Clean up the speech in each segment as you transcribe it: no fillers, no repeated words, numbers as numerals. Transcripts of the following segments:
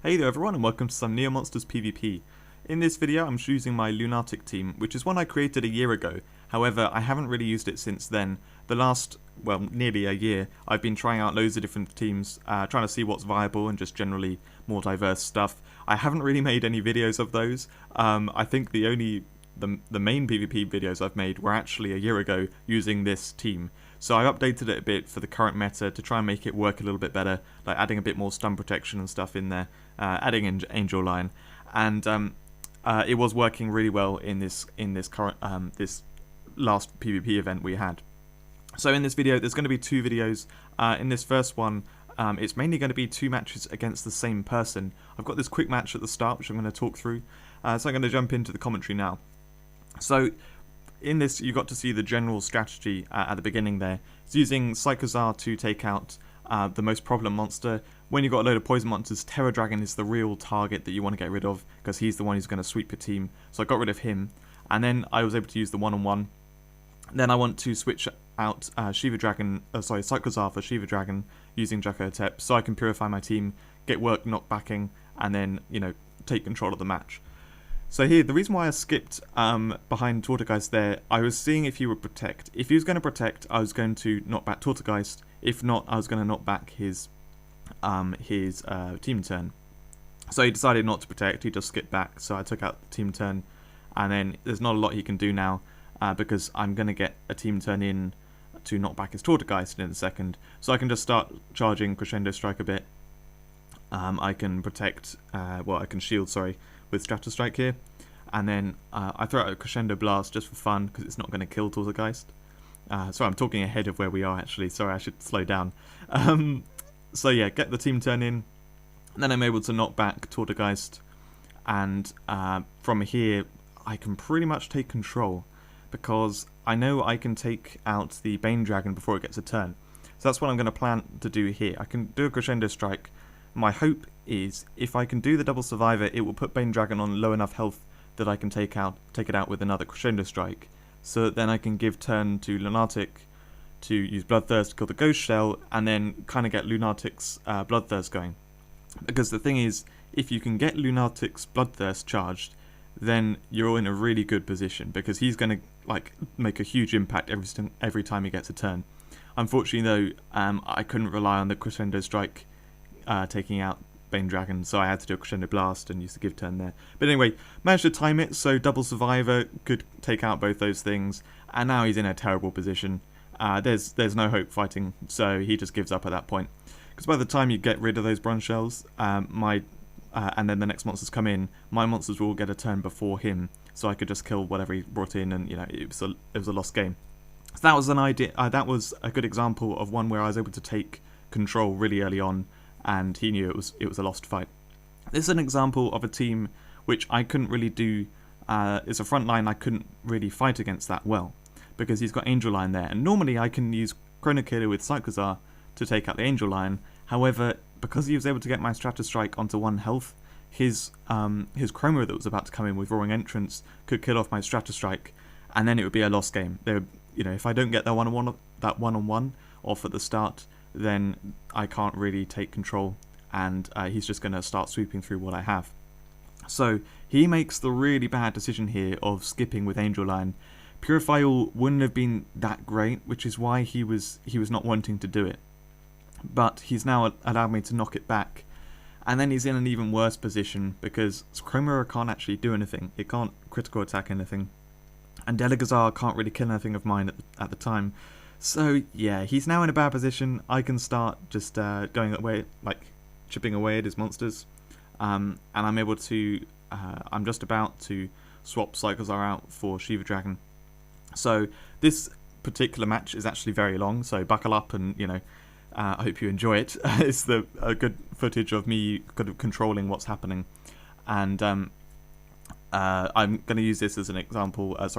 Hey there everyone and welcome to some Neo Monsters PvP. In this video I'm choosing my Lunartic team, which is one I created a year ago. However, I haven't really used it since then. The last, well, nearly a year, I've been trying out loads of different teams, trying to see what's viable and just generally more diverse stuff. I haven't really made any videos of those. I think the main PvP videos I've made were actually a year ago using this team. So I updated it a bit for the current meta to try and make it work a little bit better, like adding a bit more stun protection and stuff in there, adding in Angelion, and it was working really well in this current this last PvP event we had. So in this video, there's going to be two videos. In this first one, it's mainly going to be two matches against the same person. I've got this quick match at the start, which I'm going to talk through. So I'm going to jump into the commentary now. So in this, you got to see the general strategy at the beginning there. It's using Cyclozar to take out the most problem monster. When you've got a load of poison monsters, Dragon is the real target that you want to get rid of, because he's the one who's going to sweep your team. So I got rid of him, and then I was able to use the one-on-one. Then I want to switch out Cyclozar for Shivadragon using Jackalhotep, so I can purify my team, get work knockbacking, and then, you know, take control of the match. So here, the reason why I skipped behind Tortogeist there, I was seeing if he would protect. If he was going to protect, I was going to knock back Tortogeist. If not, I was going to knock back his team turn. So he decided not to protect, he just skipped back, so I took out the team turn, and then there's not a lot he can do now, because I'm going to get a team turn in to knock back his Tortogeist in a second. So I can just start charging Crescendo Strike a bit. I can protect, I can shield, with Stratustrike here, and then I throw out a Crescendo Blast just for fun, because it's not going to kill Tortogeist. Sorry, I'm talking ahead of where we are actually, sorry, I should slow down. So yeah, get the team turn in, and then I'm able to knock back Tortogeist, and from here I can pretty much take control, because I know I can take out the Bane Dragon before it gets a turn. So that's what I'm going to plan to do here. I can do a Crescendo Strike. My hope is, if I can do the double survivor, it will put Bane Dragon on low enough health that I can take it out with another Crescendo Strike, so that then I can give turn to Lunartic to use Bloodthirst to kill the Ghost Shell, and then kind of get Lunartic's Bloodthirst going. Because the thing is, if you can get Lunartic's Bloodthirst charged, then you're in a really good position, because he's going to make a huge impact every time he gets a turn. Unfortunately though, I couldn't rely on the Crescendo Strike taking out Bane Dragon, so I had to do a Crescendo Blast and use the give turn there. But anyway, managed to time it, so double survivor could take out both those things, and now he's in a terrible position. There's no hope fighting, so he just gives up at that point. Because by the time you get rid of those bronze shells, and then the next monsters come in, my monsters will get a turn before him, so I could just kill whatever he brought in, and you know, it was a lost game. So that was an idea. That was a good example of one where I was able to take control really early on, and he knew it was a lost fight. This is an example of a team which I couldn't really do. It's a front line I couldn't really fight against that well, because he's got Angelion there, and normally I can use Chronocator with Cyclozar to take out the Angelion. However, because he was able to get my Stratustrike onto 1 health, his Chromera that was about to come in with Roaring Entrance could kill off my Stratustrike, and then it would be a lost game. You know, if I don't get that one-on-one off at the start, then I can't really take control, and he's just going to start sweeping through what I have. So he makes the really bad decision here of skipping with Angelion. Purify All wouldn't have been that great, which is why he was not wanting to do it. But he's now allowed me to knock it back, and then he's in an even worse position, because Chromera can't actually do anything. It can't critical attack anything, and Delugazar can't really kill anything of mine at the time. So yeah, he's now in a bad position. I can start just going away, chipping away at his monsters, and I'm able to. I'm just about to swap Cyclozar out for Shivadragon. So this particular match is actually very long. So buckle up, and you know, I hope you enjoy it. It's a good footage of me kind of controlling what's happening, and I'm going to use this as an example. A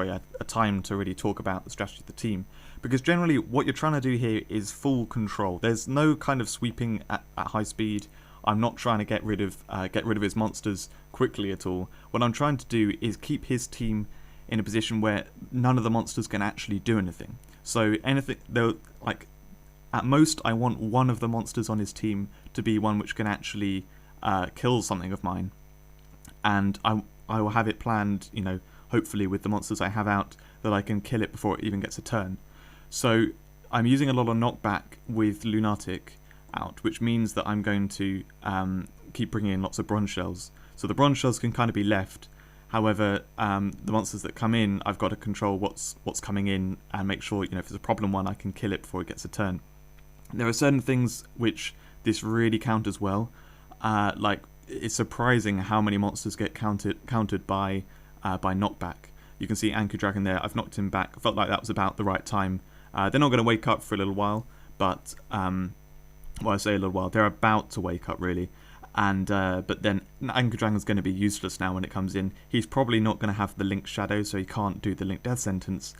time to really talk about the strategy of the team. Because generally what you're trying to do here is full control. There's no kind of sweeping at high speed. I'm not trying to get rid of his monsters quickly at all. What I'm trying to do is keep his team in a position where none of the monsters can actually do anything. So at most I want one of the monsters on his team to be one which can actually kills something of mine, and I will have it planned, hopefully with the monsters I have out, that I can kill it before it even gets a turn. So I'm using a lot of knockback with Lunartic out, which means that I'm going to keep bringing in lots of bronze shells. So the bronze shells can kind of be left. However, the monsters that come in, I've got to control what's coming in and make sure, if it's a problem one, I can kill it before it gets a turn. There are certain things which this really counters well. Like, it's surprising how many monsters get countered by knockback. You can see Angelion there. I've knocked him back. I felt like that was about the right time. They're not going to wake up for a little while, but I say a little while. They're about to wake up, really. And but then Angerdragon's going to be useless now when it comes in. He's probably not going to have the Link Shadow, so he can't do the Link Death Sentence,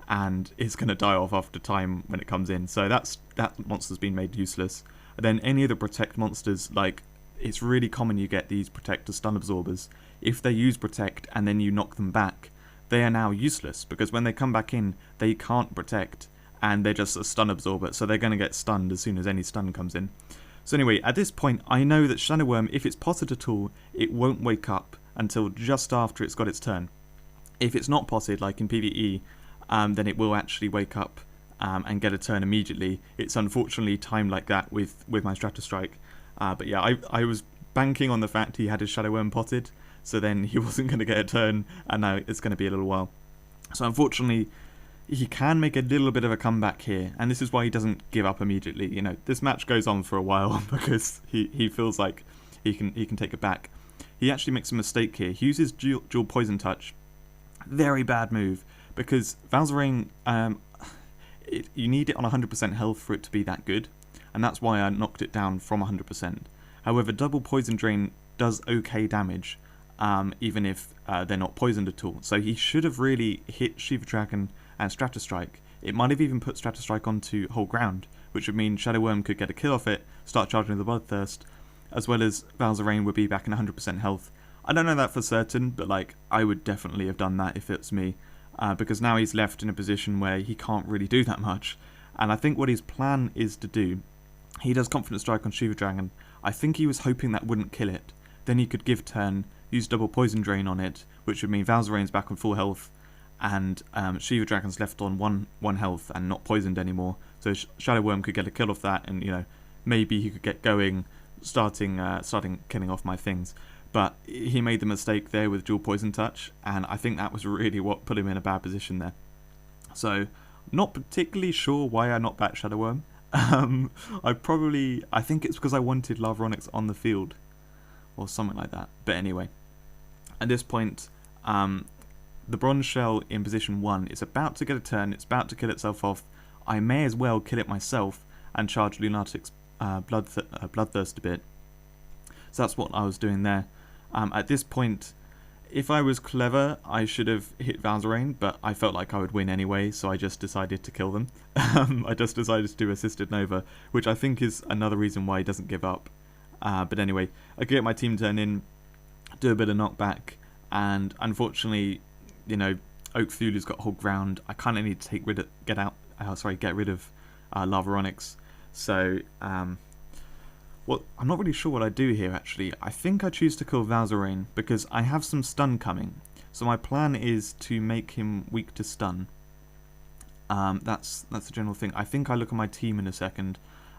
and it's going to die off after time when it comes in. So that monster's been made useless. And then any of the Protect monsters, like, it's really common you get these Protect or Stun Absorbers. If they use Protect and then you knock them back, they are now useless, because when they come back in, they can't Protect, and they're just a Stun Absorber, so they're going to get stunned as soon as any stun comes in. So anyway, at this point, I know that Shadowwyrm, if it's potted at all, it won't wake up until just after it's got its turn. If it's not potted, like in PvE, then it will actually wake up and get a turn immediately. It's unfortunately timed like that with my Stratustrike. But yeah, I was banking on the fact he had his Shadowwyrm potted, so then he wasn't going to get a turn, and now it's going to be a little while. So unfortunately, he can make a little bit of a comeback here, and this is why he doesn't give up immediately. This match goes on for a while because he feels like he can take it back. He actually makes a mistake here. He uses dual Poison Touch. Very bad move, because Valzareign, you need it on 100% health for it to be that good, and that's why I knocked it down from 100%. However, double Poison Drain does okay damage, even if they're not poisoned at all. So he should have really hit Shivadragon and Stratustrike. It might have even put Stratustrike onto whole ground, which would mean Shadowwyrm could get a kill off it, start charging the Bloodthirst, as well as Valzareign would be back in 100% health. I don't know that for certain, but I would definitely have done that if it's me, because now he's left in a position where he can't really do that much. And I think what his plan is to do, he does Confident Strike on Shivadragon. I think he was hoping that wouldn't kill it. Then he could give turn, use double Poison Drain on it, which would mean Valzareign's back on full health, and Shivadragon's left on one health and not poisoned anymore. So Shadowwyrm could get a kill off that, and maybe he could get going, starting killing off my things. But he made the mistake there with dual Poison Touch, and I think that was really what put him in a bad position there. So, not particularly sure why I knocked back Shadowwyrm. I think it's because I wanted Valzareign on the field, or something like that. But anyway, at this point, the Bronze Shell in position 1 is about to get a turn, it's about to kill itself off. I may as well kill it myself and charge Lunartic's Bloodthirst a bit. So that's what I was doing there. At this point, if I was clever, I should have hit Valzareign, but I felt like I would win anyway, so I just decided to kill them. I just decided to do Assisted Nova, which I think is another reason why he doesn't give up. But anyway, I get my team turn in, do a bit of knockback, and unfortunately, Oakthulu's got whole ground. I kind of need to get rid of Valzareign. So, I'm not really sure what I do here, actually. I think I choose to kill Valzareign because I have some stun coming. So my plan is to make him weak to stun. That's the general thing. I think I look at my team in a second.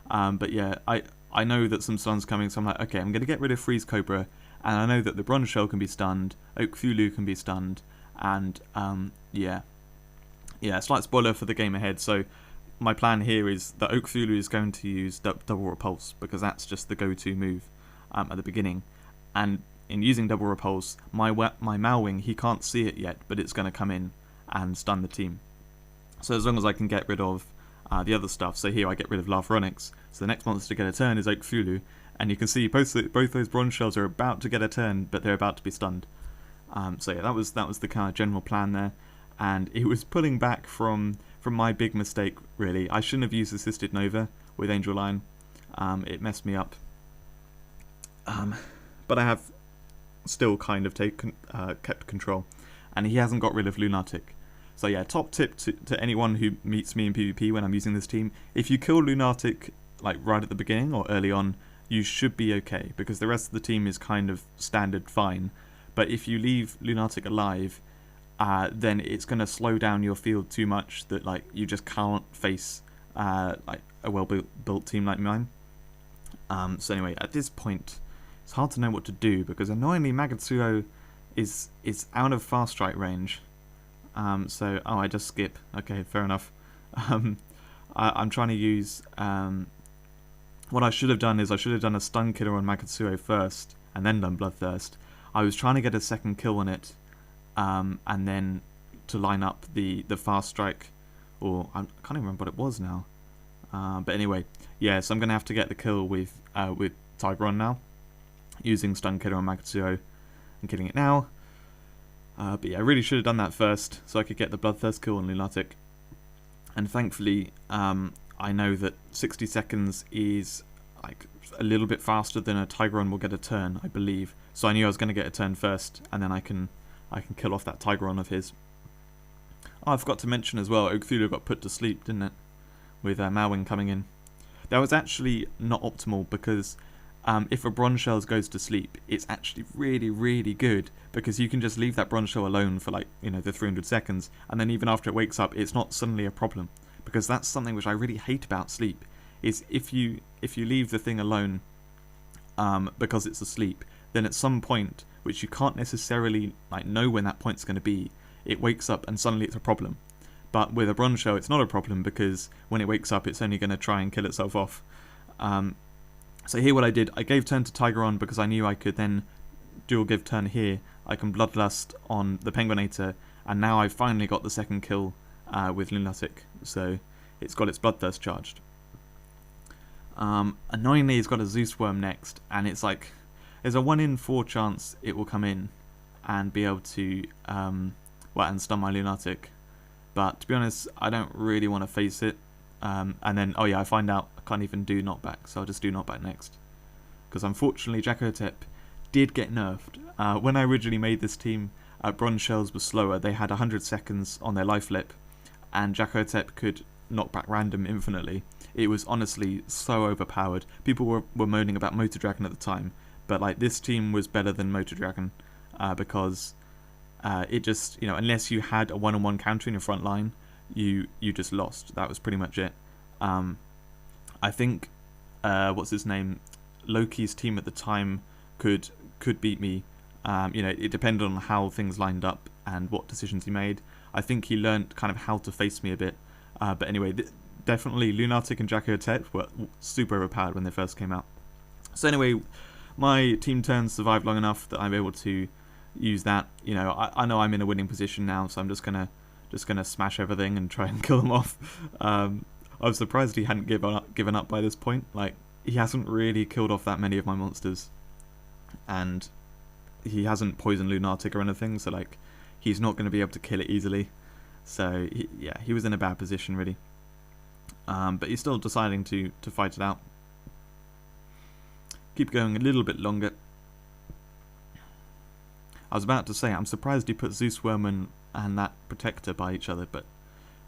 But yeah, I know that some stun's coming, so I'm like, okay, I'm going to get rid of Freeze Cobra. And I know that the Bronze Shell can be stunned, Oakthulu can be stunned, and yeah, slight spoiler for the game ahead. So my plan here is that Oakthulu is going to use double repulse, because that's just the go-to move at the beginning. And in using double repulse, my Malwing, he can't see it yet, but it's going to come in and stun the team. So as long as I can get rid of the other stuff, so here I get rid of Valzareign, so the next monster to get a turn is Oakthulu, and you can see both those Bronze Shells are about to get a turn, but they're about to be stunned. So yeah, that was the kind of general plan there, and it was pulling back from my big mistake, really. I shouldn't have used Assisted Nova with Angelion. It messed me up. But I have still kind of kept control. And he hasn't got rid of Lunartic. So yeah, top tip to anyone who meets me in PvP when I'm using this team. If you kill Lunartic right at the beginning or early on, you should be okay, because the rest of the team is kind of standard fine. But if you leave Lunartic alive, then it's going to slow down your field too much that like you just can't face like a well-built team like mine. So anyway, at this point, it's hard to know what to do, because annoyingly Mechaviathan is out of fast strike range. So I just skip. Okay, fair enough. I'm trying to use. What I should have done is I should have done a stun killer on Mechaviathan first, and then done Bloodthirst. I was trying to get a second kill on it, and then to line up the fast strike, or I can't even remember what it was now. But anyway, yeah. So I'm gonna have to get the kill with Tygoron now, using stun killer on Mechaviathan and killing it now. But yeah, I really should have done that first, so I could get the Bloodthirst kill on Lunartic. And thankfully, I know that 60 seconds is like a little bit faster than a Tygoron will get a turn, I believe. So I knew I was going to get a turn first, and then I can kill off that Tygoron of his. Oh, I forgot to mention as well, Oakthulu got put to sleep, didn't it? With Malwing coming in. That was actually not optimal, because if a bronze shell goes to sleep, it's actually really, really good, because you can just leave that bronze shell alone for like, the 300 seconds, and then even after it wakes up, it's not suddenly a problem. Because that's something which I really hate about sleep, is if you leave the thing alone because it's asleep, then at some point, which you can't necessarily like know when that point's going to be, it wakes up and suddenly it's a problem. But with a bronze shell, it's not a problem, because when it wakes up, it's only going to try and kill itself off. So here what I did, I gave turn to Tygoron because I knew I could then dual give turn here. I can Bloodlust on the Penguinator, and now I've finally got the second kill with Lunartic, so it's got its Bloodthirst charged. Annoyingly, it's got a Zeuswyrm next, and it's like there's a 1 in 4 chance it will come in and be able to and stun my Lunartic. But to be honest, I don't really want to face it. And then, oh yeah, I find out I can't even do knockback, so I'll just do knockback next. Because unfortunately, Jackalhotep did get nerfed. When I originally made this team, bronze shells were slower. They had 100 seconds on their life lip, and Jackalhotep could knock back random infinitely. It was honestly so overpowered. People were moaning about Motordragon at the time, but like this team was better than Motordragon because it just, unless you had a one-on-one counter in your front line, you just lost. That was pretty much it. I think what's his name, Loki's team at the time could beat me. It depended on how things lined up and what decisions he made. I think he learned kind of how to face me a bit. But anyway, definitely Lunartic and Jackalhotep were super overpowered when they first came out. So anyway, my team turn survived long enough that I'm able to use that. I know I'm in a winning position now, so I'm just gonna smash everything and try and kill them off. I was surprised he hadn't given up by this point. Like, he hasn't really killed off that many of my monsters, and he hasn't poisoned Lunartic or anything, so like he's not going to be able to kill it easily. So he was in a bad position really. But he's still deciding to fight it out. Keep going a little bit longer. I was about to say, I'm surprised he put Zeuswyrm and that Protector by each other, but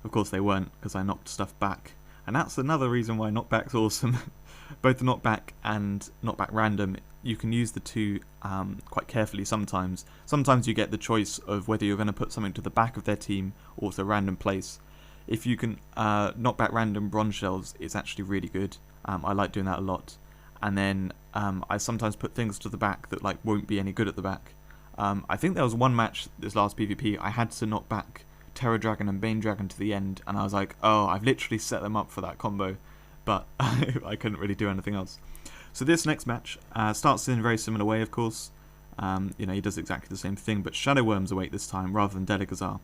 of course they weren't, because I knocked stuff back. And that's another reason why knockback's awesome. Both the knockback and knockback random, you can use the two quite carefully sometimes. Sometimes you get the choice of whether you're going to put something to the back of their team or to a random place. If you can knock back random bronze shells, it's actually really good. I like doing that a lot. And then I sometimes put things to the back that like won't be any good at the back. I think there was one match this last PvP, I had to knock back Terror Dragon and Bane Dragon to the end, and I was like, oh, I've literally set them up for that combo, but I couldn't really do anything else. So this next match starts in a very similar way, of course. He does exactly the same thing, but Shadow Worms await this time rather than Delugazar,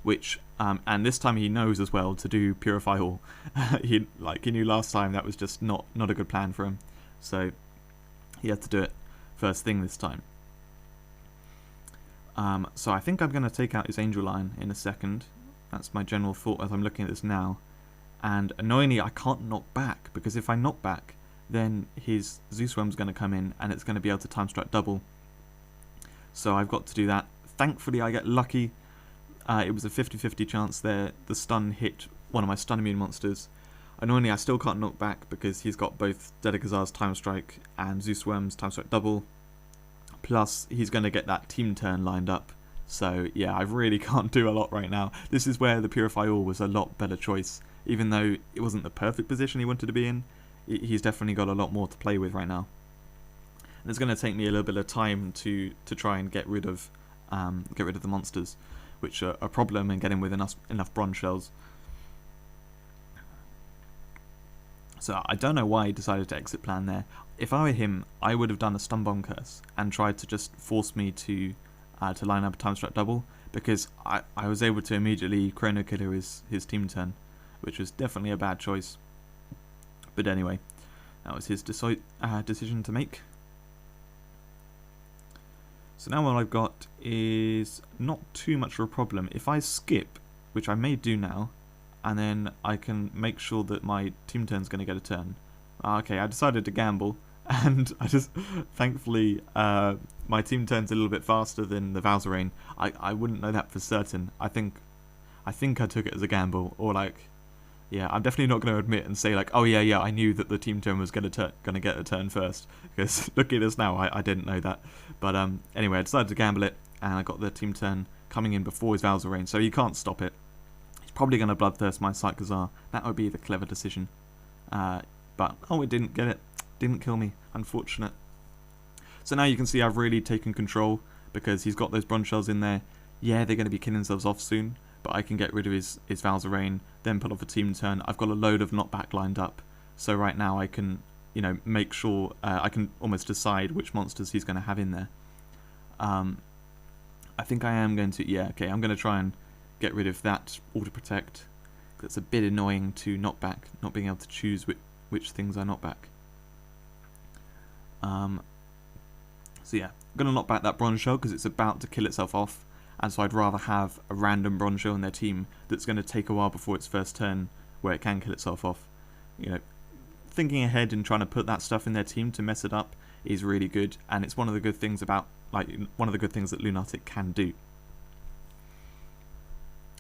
which and this time he knows as well to do Purify All. he knew last time that was just not a good plan for him, so he had to do it first thing this time. So I think I'm going to take out his Angelion in a second. That's my general thought as I'm looking at this now. And annoyingly, I can't knock back, because if I knock back, then his Zeuswyrm's going to come in, and it's going to be able to time strike double. So I've got to do that. Thankfully, I get lucky. It was a 50-50 chance there. The stun hit one of my stun immune monsters. Annoyingly, I still can't knock back because he's got both Delugazar's Time Strike and Zeuswyrm's Time Strike double. Plus, he's going to get that team turn lined up. So, yeah, I really can't do a lot right now. This is where the Purify All was a lot better choice. Even though it wasn't the perfect position he wanted to be in, he's definitely got a lot more to play with right now. And it's going to take me a little bit of time to try and get rid of the monsters, which are a problem in getting with enough bronze shells. So I don't know why he decided to exit plan there. If I were him, I would have done a stun bomb curse and tried to just force me to line up a time strike double, because I was able to immediately chrono killer his team turn, which was definitely a bad choice. But anyway, that was his decision to make. So now what I've got is not too much of a problem. If I skip, which I may do now, and then I can make sure that my team turn's going to get a turn. Okay, I decided to gamble, and I just, thankfully, my team turn's a little bit faster than the Valzareign. I wouldn't know that for certain. I think I took it as a gamble, or like, yeah, I'm definitely not going to admit and say like, oh yeah, I knew that the team turn was going to get a turn first, because look at us now, I didn't know that. But anyway, I decided to gamble it, and I got the team turn coming in before his Valzareign, so you can't stop it. He's probably going to Bloodthirst my Cyclozar. That would be the clever decision. But, oh, it didn't get it. Didn't kill me. Unfortunate. So now you can see I've really taken control, because he's got those bronze shells in there. Yeah, they're going to be killing themselves off soon, but I can get rid of his Valzareign, then put off a team turn. I've got a load of knockback lined up, so right now I can, make sure, I can almost decide which monsters he's going to have in there. I think I am going to, I'm going to try and get rid of that auto protect. It's a bit annoying to knock back, not being able to choose which things I knock back. So yeah, I'm going to knock back that bronze shell because it's about to kill itself off, and so I'd rather have a random bronze shell in their team that's going to take a while before its first turn, where it can kill itself off. Thinking ahead and trying to put that stuff in their team to mess it up is really good, and it's one of the good things that Lunartic can do.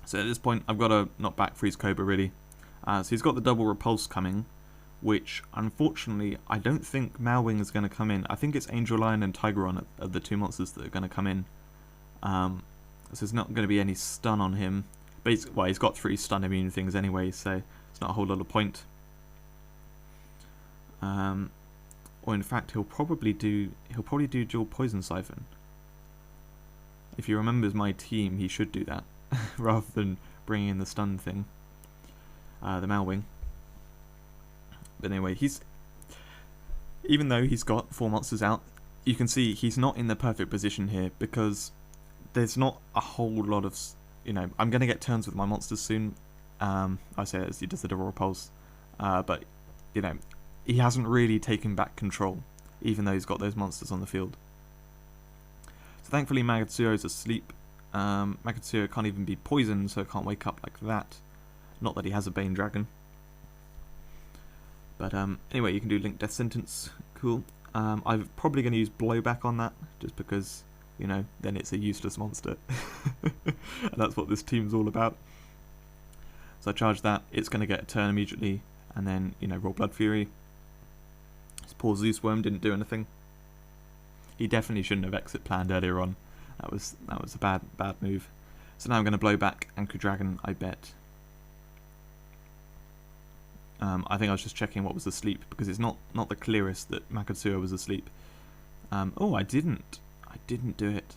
So at this point, I've got to knock back Freeze Cobra really. So he's got the double repulse coming, which unfortunately I don't think Malwing is going to come in. I think it's Angelion and Tygoron are the two monsters that are going to come in. So there's not going to be any stun on him. But he's got 3 stun immune things anyway, so it's not a whole lot of point. Or in fact, he'll probably do dual poison siphon. If he remembers my team, he should do that rather than bringing in the stun thing, the Malwing. But anyway, even though he's got 4 monsters out, you can see he's not in the perfect position here, because there's not a whole lot of, I'm going to get turns with my monsters soon. I say as he does the double repulse, but he hasn't really taken back control, even though he's got those monsters on the field. So thankfully Mechaviathan's asleep. Mechaviathan can't even be poisoned, so it can't wake up like that. Not that he has a Bane Dragon. But anyway, you can do Link Death Sentence. Cool. I'm probably going to use Blowback on that, just because, then it's a useless monster. And that's what this team's all about. So I charge that, it's going to get a turn immediately, and then, roll Blood Fury. This poor Zeuswyrm didn't do anything. He definitely shouldn't have exit planned earlier on. That was a bad move. So now I'm going to blow back Dragon, I bet. I think I was just checking what was asleep, because it's not the clearest that Mechaviathan was asleep. Oh, I didn't do it.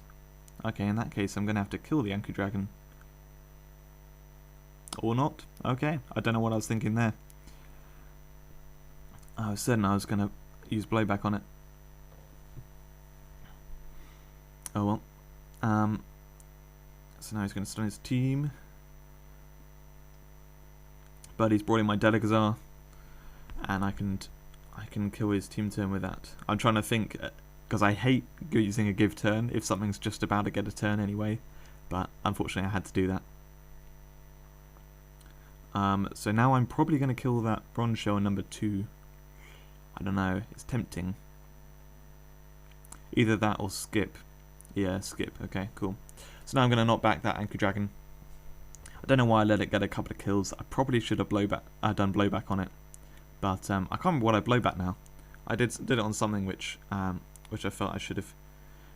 Okay, in that case I'm going to have to kill the Dragon. Or not. Okay, I don't know what I was thinking there. I was certain I was going to use blowback on it. Oh well. So now he's going to stun his team. But he's brought in my Delugazar, and I can kill his team turn with that. I'm trying to think, because I hate using a give turn if something's just about to get a turn anyway, but unfortunately I had to do that. So now I'm probably going to kill that bronze shell in number 2. I don't know, it's tempting. Either that or skip. Yeah, skip. Okay, cool. So now I'm going to knock back that Dragon. I don't know why I let it get a couple of kills. I probably should have done blowback on it, but I can't remember what I blowback now. I did it on something which I felt I should have,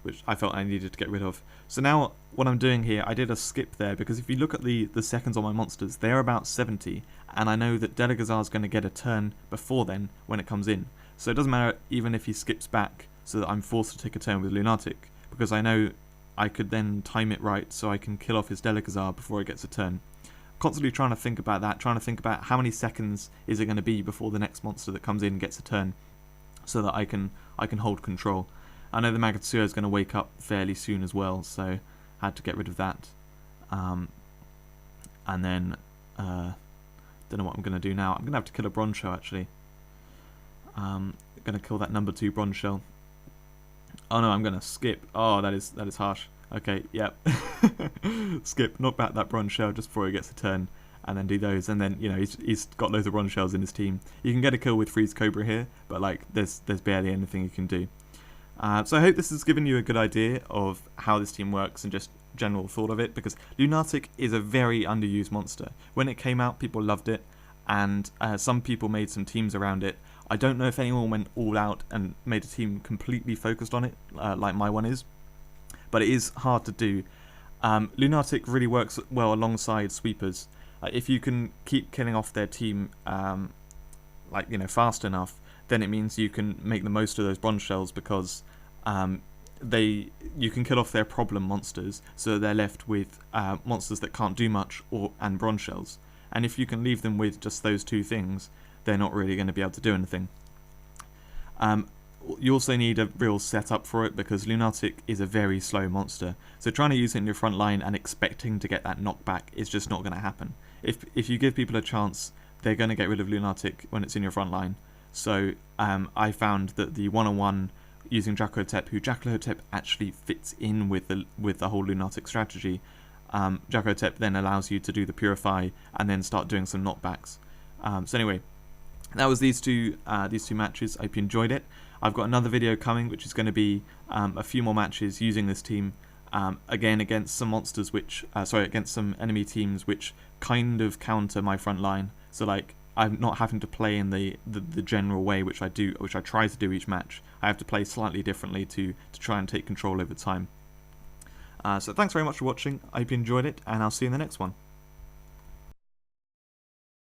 which I felt I needed to get rid of. So now what I'm doing here, I did a skip there, because if you look at the seconds on my monsters, they're about 70, and I know that Delugazar is going to get a turn before then when it comes in. So it doesn't matter even if he skips back, so that I'm forced to take a turn with Lunartic, because I know I could then time it right so I can kill off his Delugazar before it gets a turn. Constantly trying to think about that, trying to think about how many seconds is it going to be before the next monster that comes in gets a turn, so that I can hold control. I know the Mechaviathan is going to wake up fairly soon as well, so I had to get rid of that. And then, don't know what I'm going to do now. I'm going to have to kill a bronze shell, actually. Going to kill that number 2 bronze shell. Oh no, I'm going to skip. Oh, that is harsh. Okay, yep. Skip, knock back that bronze shell just before he gets a turn, and then do those, and then, you know, he's got loads of bronze shells in his team. You can get a kill with Freeze Cobra here, but like there's barely anything you can do. So I hope this has given you a good idea of how this team works and just general thought of it, because Lunartic is a very underused monster. When it came out, people loved it, and some people made some teams around it. I don't know if anyone went all out and made a team completely focused on it, like my one is, but it is hard to do. Lunartic really works well alongside sweepers. If you can keep killing off their team, like, you know, fast enough, then it means you can make the most of those bronze shells, because you can kill off their problem monsters, so they're left with monsters that can't do much and bronze shells. And if you can leave them with just those two things, they're not really going to be able to do anything. You also need a real setup for it, because Lunartic is a very slow monster. So trying to use it in your front line and expecting to get that knockback is just not going to happen. If you give people a chance, they're going to get rid of Lunartic when it's in your front line. So I found that the one-on-one using Jackalhotep, who Jackalhotep actually fits in with the whole Lunartic strategy. Jackalhotep then allows you to do the Purify and then start doing some knockbacks. So anyway, that was these two matches. I hope you enjoyed it. I've got another video coming, which is going to be a few more matches using this team, again against some monsters against some enemy teams which kind of counter my front line. So like, I'm not having to play in the general way which I try to do each match. I have to play slightly differently to try and take control over time. So thanks very much for watching. I hope you enjoyed it, and I'll see you in the next one.